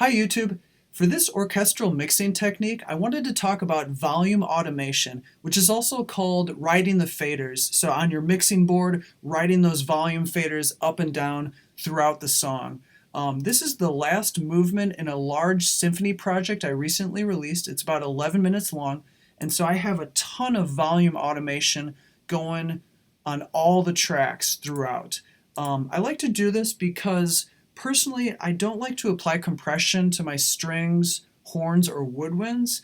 Hi YouTube! For this orchestral mixing technique, I wanted to talk about volume automation, which is also called riding the faders. So on your mixing board, riding those volume faders up and down throughout the song. This is the last movement in a large symphony project I recently released. It's about 11 minutes long, and so I have a ton of volume automation going on all the tracks throughout. I like to do this because personally, I don't like to apply compression to my strings, horns, or woodwinds.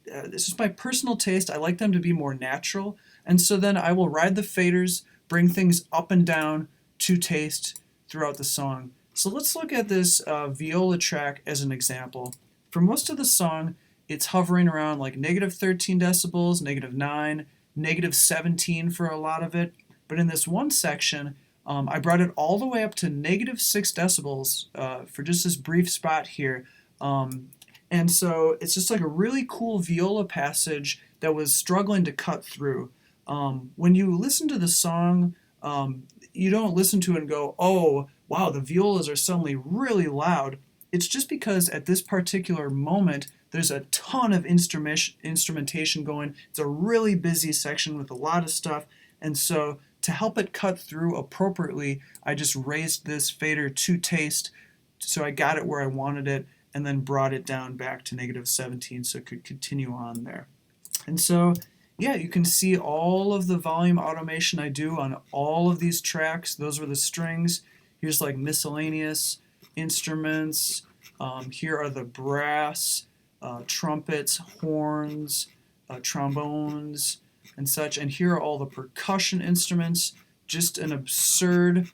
This is my personal taste. I like them to be more natural. And so then I will ride the faders, bring things up and down to taste throughout the song. So let's look at this viola track as an example. For most of the song, it's hovering around like negative 13 decibels, negative 9, negative 17 for a lot of it. But in this one section, I brought it all the way up to negative 6 decibels for just this brief spot here. And so it's just like a really cool viola passage that was struggling to cut through. When you listen to the song, you don't listen to it and go, oh, wow, the violas are suddenly really loud. It's just because at this particular moment, there's a ton of instrumentation going. It's a really busy section with a lot of stuff. And so to help it cut through appropriately, I just raised this fader to taste so I got it where I wanted it and then brought it down back to negative 17 so it could continue on there. And so, yeah, you can see all of the volume automation I do on all of these tracks. Those were the strings. Here's like miscellaneous instruments. Here are the brass, trumpets, horns, trombones, and such. And here are all the percussion instruments. Just an absurd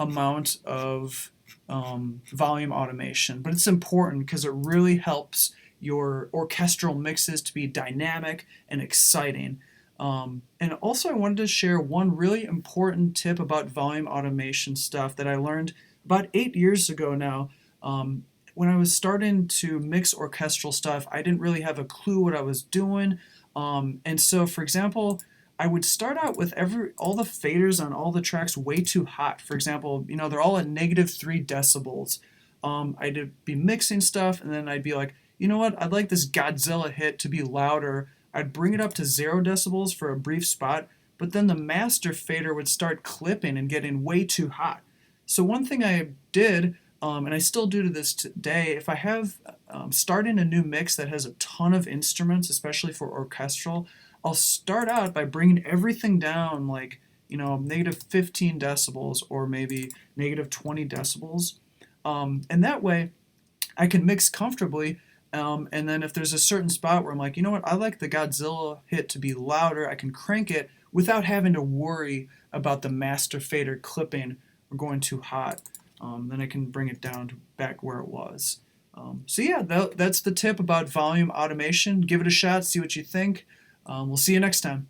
amount of volume automation. But it's important because it really helps your orchestral mixes to be dynamic and exciting. And also I wanted to share one really important tip about volume automation stuff that I learned about 8 years ago now. When I was starting to mix orchestral stuff, I didn't really have a clue what I was doing. And so, for example, I would start out with all the faders on all the tracks way too hot. For example, they're all at negative 3 decibels. I'd be mixing stuff, and then I'd be like, you know what, I'd like this Godzilla hit to be louder. I'd bring it up to 0 decibels for a brief spot, but then the master fader would start clipping and getting way too hot. So one thing I did, and I still do to this today, if I have starting a new mix that has a ton of instruments, especially for orchestral, I'll start out by bringing everything down like, negative 15 decibels or maybe negative 20 decibels. And that way I can mix comfortably. And then if there's a certain spot where I'm like, you know what, I like the Godzilla hit to be louder, I can crank it without having to worry about the master fader clipping or going too hot. Then I can bring it down to back where it was. So yeah, that's the tip about volume automation. Give it a shot, see what you think. We'll see you next time.